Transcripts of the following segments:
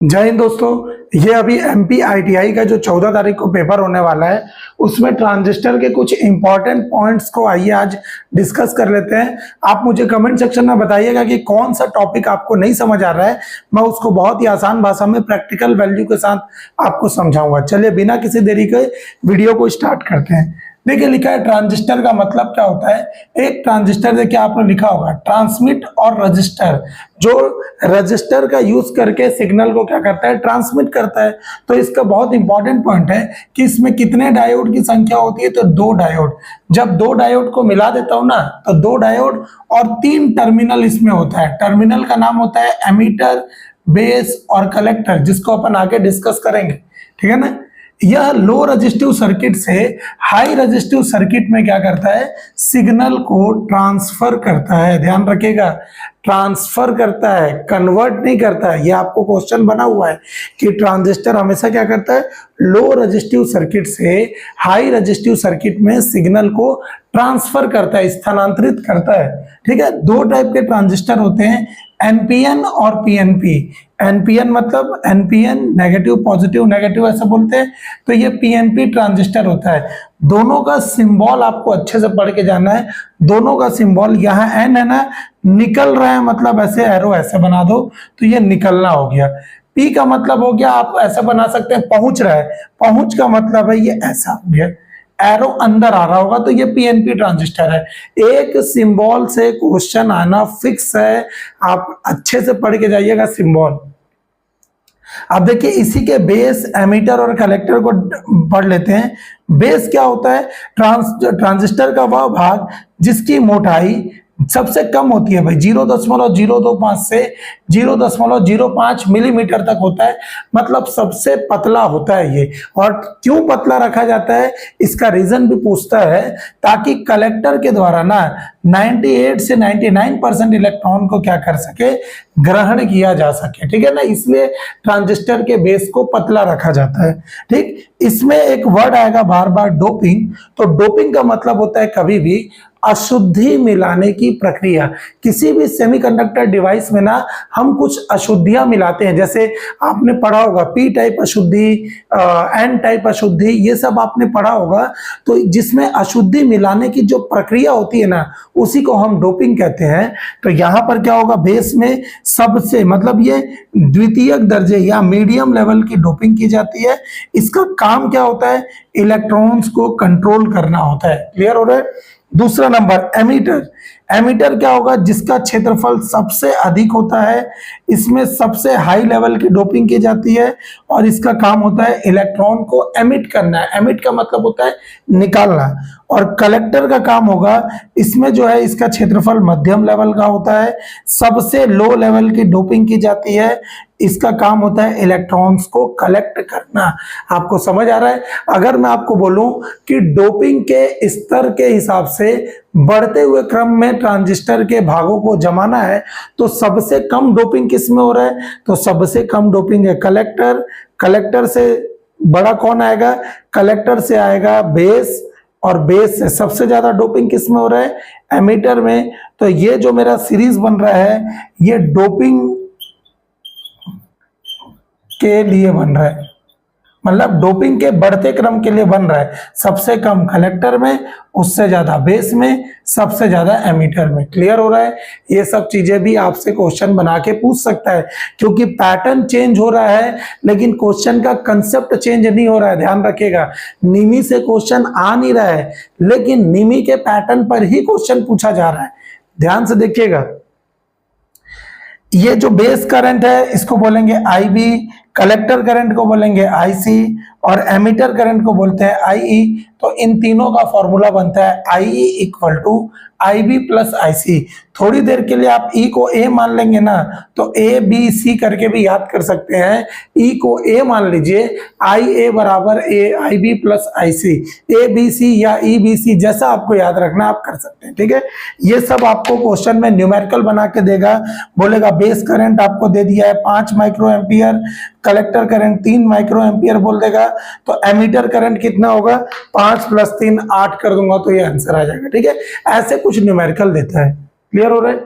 जय हिंद दोस्तों। ये अभी MPITI का जो 14 तारीख को पेपर होने वाला है उसमें ट्रांजिस्टर के कुछ इंपॉर्टेंट पॉइंट्स को आइए आज डिस्कस कर लेते हैं। आप मुझे कमेंट सेक्शन में बताइएगा कि कौन सा टॉपिक आपको नहीं समझ आ रहा है, मैं उसको बहुत ही आसान भाषा में प्रैक्टिकल वैल्यू के साथ आपको समझाऊंगा। चलिए बिना किसी देरी के वीडियो को स्टार्ट करते हैं। देखिए लिखा है ट्रांजिस्टर का मतलब क्या होता है। एक ट्रांजिस्टर देखिए आपने लिखा होगा ट्रांसमिट और रजिस्टर, जो रजिस्टर का यूज करके सिग्नल को क्या करता है, ट्रांसमिट करता है। तो इसका बहुत इंपॉर्टेंट पॉइंट है कि इसमें कितने डायोड की संख्या होती है, तो 2 डायोड। जब 2 डायोड को मिला देता हूं ना तो 2 डायोड और 3 टर्मिनल इसमें होता है। टर्मिनल का नाम होता है एमीटर, बेस और कलेक्टर, जिसको अपन आगे डिस्कस करेंगे, ठीक है ना। यह लो रजिस्टिव सर्किट से हाई रजिस्टिव सर्किट में क्या करता है, सिग्नल को ट्रांसफर करता है। ध्यान रखिएगा, ट्रांसफर करता है, कन्वर्ट नहीं करता है। यह आपको क्वेश्चन बना हुआ है कि ट्रांजिस्टर हमेशा क्या करता है, लो रजिस्टिव सर्किट से हाई रजिस्टिव सर्किट में सिग्नल को ट्रांसफर करता है, स्थानांतरित करता है। ठीक है, 2 टाइप के ट्रांजिस्टर होते हैं, एनपीएन और पीएनपी। एनपीएन मतलब एनपीएन नेगेटिव पॉजिटिव नेगेटिव ऐसा बोलते हैं, तो ये पीएनपी ट्रांजिस्टर होता है। दोनों का सिंबल आपको अच्छे से पढ़ के जाना है। दोनों का सिंबल, यहाँ एन है ना, निकल रहा है मतलब ऐसे एरो ऐसे बना दो तो ये निकलना हो गया। पी का मतलब हो गया, आप ऐसा बना सकते हैं, पहुंच रहा है, पहुंच का मतलब है ये ऐसा हो गया, एरो अंदर आ रहा होगा तो ये पीएनपी ट्रांजिस्टर है। एक सिंबल से क्वेश्चन आना फिक्स है, आप अच्छे से पढ़ के जाइएगा सिंबल। अब देखिए इसी के बेस, एमीटर और कलेक्टर को पढ़ लेते हैं। बेस क्या होता है, ट्रांजिस्टर का वह भाग जिसकी मोटाई सबसे कम होती है भाई, 0.025 से 0.05 मिलीमीटर तक होता है, मतलब सबसे पतला होता है ये। और क्यों पतला रखा जाता है, इसका रीजन भी पूछता है, ताकि कलेक्टर के द्वारा ना 98 से 99% इलेक्ट्रॉन को क्या कर सके, ग्रहण किया जा सके। ठीक है ना, इसलिए ट्रांजिस्टर के बेस को पतला रखा जाता है। ठीक, इसमें एक वर्ड आएगा बार बार, डोपिंग। तो डोपिंग का मतलब होता है कभी भी अशुद्धि मिलाने की प्रक्रिया। किसी भी सेमीकंडक्टर डिवाइस में ना हम कुछ अशुद्धियां मिलाते हैं, जैसे आपने पढ़ा होगा पी टाइप अशुद्धि, एन टाइप अशुद्धि, ये सब आपने पढ़ा होगा। तो जिसमें अशुद्धि मिलाने की जो प्रक्रिया होती है ना, उसी को हम डोपिंग कहते हैं। तो यहां पर क्या होगा, बेस में सबसे मतलब ये द्वितीयक दर्जे या मीडियम लेवल की डोपिंग की जाती है। इसका काम क्या होता है, इलेक्ट्रॉन्स को कंट्रोल करना होता है। क्लियर हो रहा है। दूसरा नंबर एमीटर। एमीटर क्या होगा, जिसका क्षेत्रफल सबसे अधिक होता है, इसमें सबसे हाई लेवल की डोपिंग की जाती है और इसका काम होता है इलेक्ट्रॉन को एमिट करना है। एमिट का मतलब होता है निकालना। और कलेक्टर का काम होगा, इसमें जो है इसका क्षेत्रफल मध्यम लेवल का होता है, सबसे लो लेवल की डोपिंग की जाती है, इसका काम होता है इलेक्ट्रॉन्स को कलेक्ट करना। आपको समझ आ रहा है। अगर मैं आपको बोलूं कि डोपिंग के स्तर के हिसाब से बढ़ते हुए क्रम में ट्रांजिस्टर के भागों को जमाना है, तो सबसे कम डोपिंग किस में हो रहा है, तो सबसे कम डोपिंग है कलेक्टर। कलेक्टर से बड़ा कौन आएगा, कलेक्टर से आएगा बेस, और बेस से सबसे ज्यादा डोपिंग किस में हो रहा है, एमीटर में। तो ये जो मेरा सीरीज बन रहा है, ये डोपिंग के लिए बन रहा है, मतलब डोपिंग के बढ़ते क्रम के लिए बन रहा है। सबसे कम कलेक्टर में, उससे ज्यादा बेस में, सबसे ज्यादा एमीटर में। क्लियर हो रहा है। ये सब चीजें भी आपसे क्वेश्चन बना के पूछ सकता है, क्योंकि पैटर्न चेंज हो रहा है लेकिन क्वेश्चन का कंसेप्ट चेंज नहीं हो रहा है। ध्यान रखिएगा, निमी से क्वेश्चन आ नहीं रहा है, लेकिन निमी के पैटर्न पर ही क्वेश्चन पूछा जा रहा है। ध्यान से देखिएगा, ये जो बेस करंट है इसको बोलेंगे आईबी, कलेक्टर करंट को बोलेंगे आईसी, और एमीटर करंट को बोलते हैं आईई। तो इन तीनों का फॉर्मूला बनता है IE equal to IB plus IC. थोड़ी देर के लिए आप ई को ए मान लेंगे ना, तो ए बी सी करके भी याद कर सकते हैं। ई को ए मान लीजिए, आई ए बराबर A I B plus I C, A B C या ई बी सी, जैसा आपको याद रखना आप कर सकते हैं। ठीक है, ये सब आपको क्वेश्चन में न्यूमेरिकल बना के देगा। बोलेगा बेस करंट आपको दे दिया है 5 micro ampere, collector current 3 micro ampere बोल देगा, तो एमीटर करंट कितना होगा, 5 + 3 8 कर दूंगा तो ये आंसर आ जाएगा। ठीक है, ऐसे कुछ न्यूमेरिकल देता है। क्लियर हो रहा है?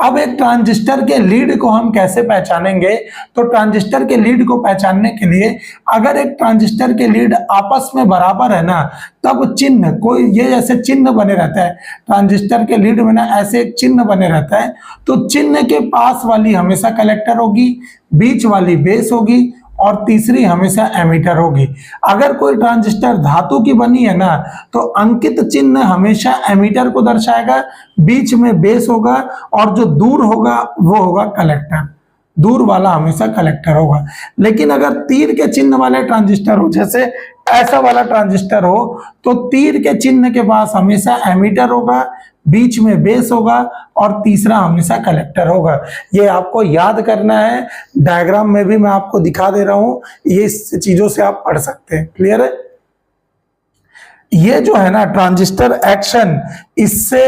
अब एक ट्रांजिस्टर के लीड को हम कैसे पहचानेंगे? तो ट्रांजिस्टर के लीड को पहचानने के लिए अगर एक ट्रांजिस्टर के लीड आपस में बराबर है ना, तब चिन्ह कोई ये जैसे चिन्ह बने रहता है ट्रांजिस्टर के लीड में ना, ऐसे एक चिन्ह बने रहता है, तो चिन्ह के पास वाली हमेशा कलेक्टर होगी, बीच वाली बेस होगी और तीसरी हमेशा एमीटर होगी। अगर कोई ट्रांजिस्टर धातु की बनी है ना, तो अंकित चिन्ह हमेशा एमीटर को दर्शाएगा, बीच में बेस होगा और जो दूर होगा वो होगा कलेक्टर, दूर वाला हमेशा कलेक्टर होगा। लेकिन अगर तीर के चिन्ह वाले ट्रांजिस्टर हो, जैसे ऐसा वाला ट्रांजिस्टर हो, तो तीर के चिन्ह के पास हमेशा एमीटर होगा, बीच में बेस होगा और तीसरा हमेशा कलेक्टर होगा। ये आपको याद करना है, डायग्राम में भी मैं आपको दिखा दे रहा हूं, ये चीजों से आप पढ़ सकते हैं। क्लियर है? ये जो है ना ट्रांजिस्टर एक्शन, इससे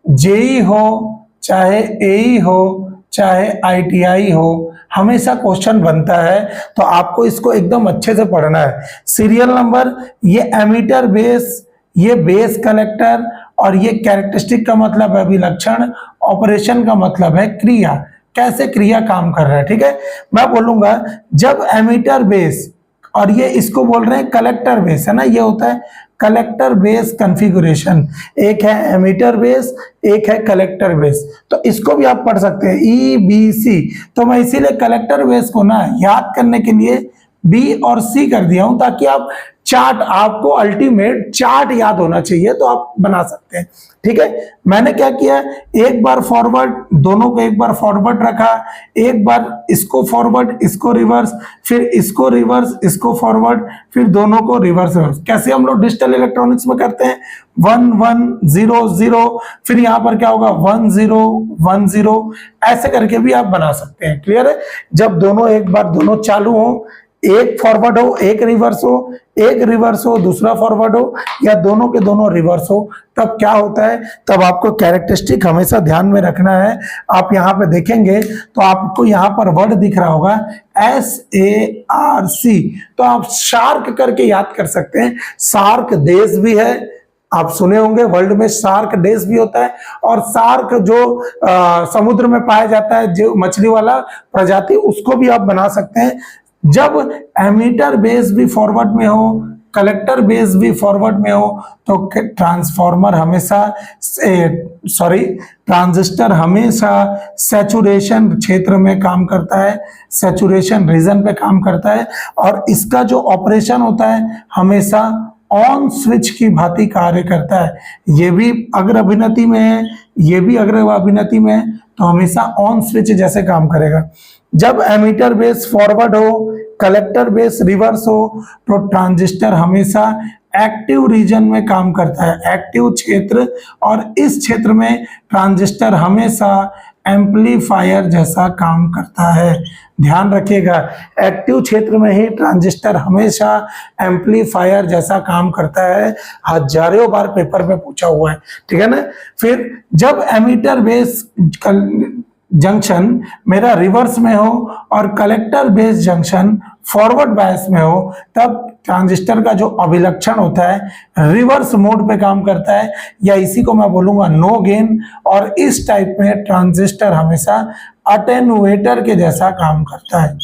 जेई हो चाहे एई हो चाहे आईटीआई हो, हमेशा क्वेश्चन बनता है, तो आपको इसको एकदम अच्छे से पढ़ना है। सीरियल नंबर, ये एमीटर बेस, ये बेस कलेक्टर, और ये कैरेक्टरिस्टिक का मतलब है अभिलक्षण, ऑपरेशन का मतलब है क्रिया, कैसे क्रिया काम कर रहा है। ठीक है, मैं बोलूंगा जब एमीटर बेस, और ये इसको बोल रहे हैं कलेक्टर बेस, है ना, ये होता है कलेक्टर बेस कॉन्फ़िगरेशन। एक है एमीटर बेस, एक है कलेक्टर बेस, तो इसको भी आप पढ़ सकते हैं EBC। तो मैं इसीलिए कलेक्टर बेस को ना याद करने के लिए B और C कर दिया हूं, ताकि आप चार्ट, आपको अल्टीमेट चार्ट याद होना चाहिए, तो आप बना सकते हैं। ठीक है, मैंने क्या किया, एक बार फॉरवर्ड, दोनों को एक बार फॉरवर्ड रखा, एक बार इसको फॉरवर्ड, इसको रिवर्स, फिर इसको रिवर्स, इसको फॉरवर्ड, फिर दोनों को रिवर्स रिवर्स। कैसे हम लोग डिजिटल इलेक्ट्रॉनिक्स में करते हैं, 1 1 0 0, फिर यहां पर क्या होगा 1 0 1 0, ऐसे करके भी आप बना सकते हैं। क्लियर है? जब दोनों एक बार दोनों चालू हो, एक फॉरवर्ड हो एक रिवर्स हो, एक रिवर्स हो दूसरा फॉरवर्ड हो, या दोनों के दोनों रिवर्स हो, तब क्या होता है, तब आपको कैरेक्टरिस्टिक हमेशा ध्यान में रखना है। आप यहाँ पे देखेंगे तो आपको यहाँ पर वर्ड दिख रहा होगा SARC, तो आप शार्क करके याद कर सकते हैं। शार्क देश भी है, आप सुने होंगे वर्ल्ड में शार्क देश भी होता है, और शार्क जो समुद्र में पाया जाता है, जो मछली वाला प्रजाति, उसको भी आप बना सकते हैं। जब एमीटर बेस भी फॉरवर्ड में हो, कलेक्टर बेस भी फॉरवर्ड में हो, तो ट्रांसफॉर्मर हमेशा ट्रांजिस्टर हमेशा सैचुरेशन क्षेत्र में काम करता है, सैचुरेशन रीजन पे काम करता है, और इसका जो ऑपरेशन होता है हमेशा ऑन स्विच की भांति कार्य करता है। ये भी अग्र अभिनति में है, ये भी अग्र अभिनति में है, तो हमेशा ऑन स्विच जैसे काम करेगा। जब एमीटर बेस फॉरवर्ड हो, कलेक्टर बेस रिवर्स हो, तो ट्रांजिस्टर हमेशा एक्टिव रीजन में काम करता है, एक्टिव क्षेत्र, और इस क्षेत्र में ट्रांजिस्टर हमेशा एम्पलीफायर जैसा काम करता है। ध्यान रखिएगा, एक्टिव क्षेत्र में ही ट्रांजिस्टर हमेशा एम्पलीफायर जैसा काम करता है, हजारों बार पेपर में पूछा हुआ है। ठीक है ना? फिर जब एमीटर बेस जंक्शन मेरा रिवर्स में हो और collector base junction forward bias में हो, तब ट्रांजिस्टर का जो अभिलक्षण होता है रिवर्स मोड पे काम करता है, या इसी को मैं बोलूंगा नो गेन। और इस टाइप में ट्रांजिस्टर हमेशा अटेनुएटर के जैसा काम करता है।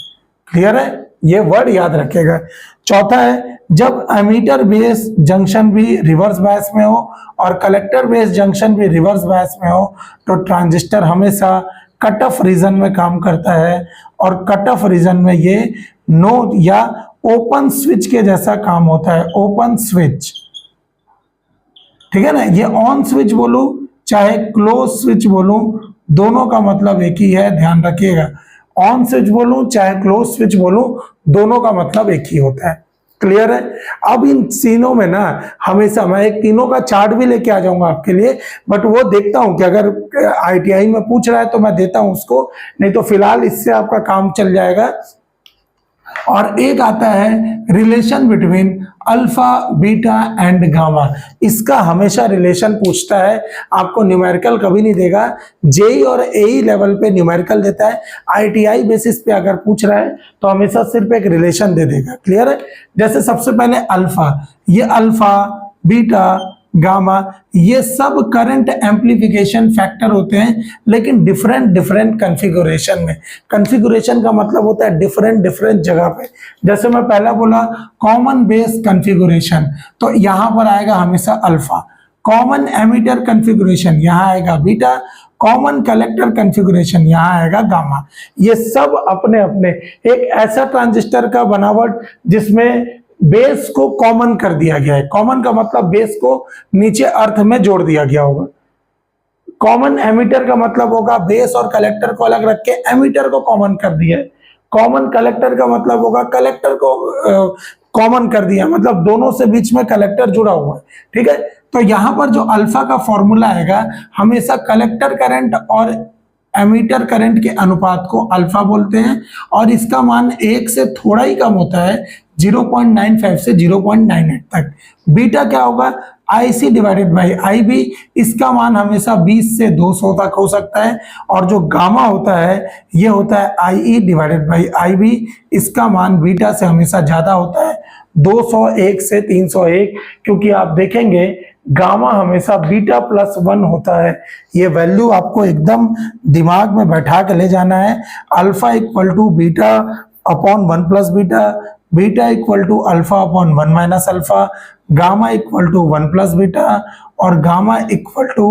क्लियर है? ये वर्ड याद रखिएगा। चौथा है, जब एमीटर बेस जंक्शन भी रिवर्स बायस में हो और कलेक्टर बेस जंक्शन भी रिवर्स बायस में हो, तो ट्रांजिस्टर हमेशा कट ऑफ रीजन में काम करता है, और कट ऑफ रीजन में ये नो या ओपन स्विच के जैसा काम होता है, ओपन स्विच। ठीक है ना? ये ऑन स्विच बोलूं चाहे क्लोज स्विच बोलूं, दोनों का मतलब एक ही है, ध्यान रखिएगा। ऑन स्विच बोलूं चाहे क्लोज स्विच बोलूं, दोनों का मतलब एक ही होता है। क्लियर है? अब इन तीनों में ना हमेशा मैं एक तीनों का चार्ट भी लेके आ जाऊंगा आपके लिए, बट वो देखता हूं कि अगर ITI में पूछ रहा है तो मैं देता हूं उसको, नहीं तो फिलहाल इससे आपका काम चल जाएगा। और एक आता है relation between alpha beta and gamma, इसका हमेशा रिलेशन पूछता है, आपको न्यूमेरिकल कभी नहीं देगा। जेई और एई लेवल पे न्यूमेरिकल देता है, ITI बेसिस पे अगर पूछ रहा है तो हमेशा सिर्फ एक रिलेशन दे देगा। क्लियर है? जैसे सबसे पहले अल्फा, ये अल्फा बीटा गामा, ये सब करंट एम्प्लीफिकेशन फैक्टर होते हैं, लेकिन डिफरेंट डिफरेंट कॉन्फ़िगरेशन में। कॉन्फ़िगरेशन का मतलब होता है डिफरेंट डिफरेंट जगह पे। जैसे मैं पहला बोला कॉमन बेस कॉन्फ़िगरेशन, तो यहां पर आएगा हमेशा अल्फा। कॉमन एमिटर कॉन्फ़िगरेशन यहां आएगा बीटा। कॉमन कलेक्टर कॉन्फ़िगरेशन यहां आएगा गामा। ये सब अपने अपने एक ऐसा ट्रांजिस्टर का बनावट जिसमें बेस को कॉमन कर दिया गया है। कॉमन का मतलब बेस को नीचे अर्थ में जोड़ दिया गया होगा। कॉमन एमिटर का मतलब होगा बेस और कलेक्टर को अलग रख के एमिटर को कॉमन कर दिया है। कॉमन कलेक्टर का मतलब होगा कलेक्टर को कॉमन कर दिया, मतलब दोनों से बीच में कलेक्टर जुड़ा हुआ है। ठीक है, तो यहां पर जो अल्फा का फॉर्मूला आएगा, हमेशा कलेक्टर करंट और एमीटर करंट के अनुपात को अल्फा बोलते हैं, और इसका मान 1 से थोड़ा ही कम होता है, 0.95 से 0.98 तक। बीटा क्या होगा, IC डिवाइडेड बाई IB, इसका मान हमेशा 20 से 200 तक हो सकता है। और जो गामा होता है ये होता है IE डिवाइडेड बाई IB, इसका मान बीटा से हमेशा ज्यादा होता है, 201 से 301, क्योंकि आप देखेंगे गामा हमेशा बीटा प्लस 1 होता है। ये वैल्यू आपको एकदम दिमाग में बैठा के ले जाना है। Alpha equal to beta upon 1 plus beta, beta equal to alpha upon 1 minus alpha, gamma equal to 1 plus beta, और gamma equal to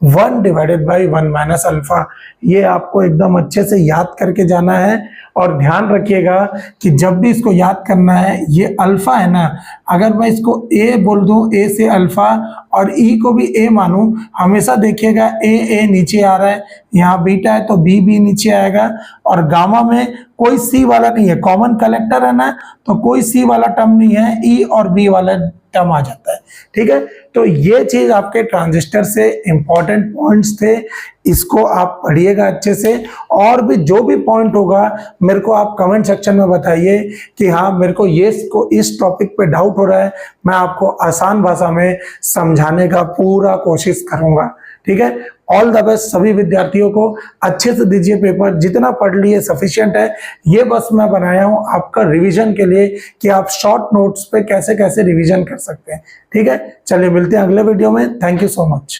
1 divided by 1 minus alpha. ये आपको एकदम अच्छे से याद करके जाना है। और ध्यान रखिएगा कि जब भी इसको याद करना है, ये अल्फा है ना, अगर मैं इसको ए बोल दूं, ए से अल्फा, और ई को भी ए मानूं, हमेशा देखिएगा ए नीचे आ रहा है, यहाँ बीटा है तो बी नीचे आएगा। और गामा में कोई सी वाला नहीं है, कॉमन कलेक्टर है ना, तो कोई सी वाला टर्म नहीं है, ई और बी वाला टर्म आ जाता है। ठीक है, तो ये चीज आपके ट्रांजिस्टर से इंपॉर्टेंट पॉइंट्स थे, इसको आप पढ़िएगा अच्छे से। और भी जो भी पॉइंट होगा मेरे को आप कमेंट सेक्शन में बताइए कि हाँ मेरे को ये इस टॉपिक पे डाउट हो रहा है, मैं आपको आसान भाषा में समझाने का पूरा कोशिश करूंगा। ठीक है, ऑल द बेस्ट सभी विद्यार्थियों को, अच्छे से दीजिए पेपर, जितना पढ़ लिए सफिशिएंट है। ये बस मैं बनाया हूं आपका रिवीजन के लिए कि आप शॉर्ट नोट्स पे कैसे कैसे रिवीजन कर सकते हैं। ठीक है, चलिए मिलते हैं अगले वीडियो में। Thank you so much.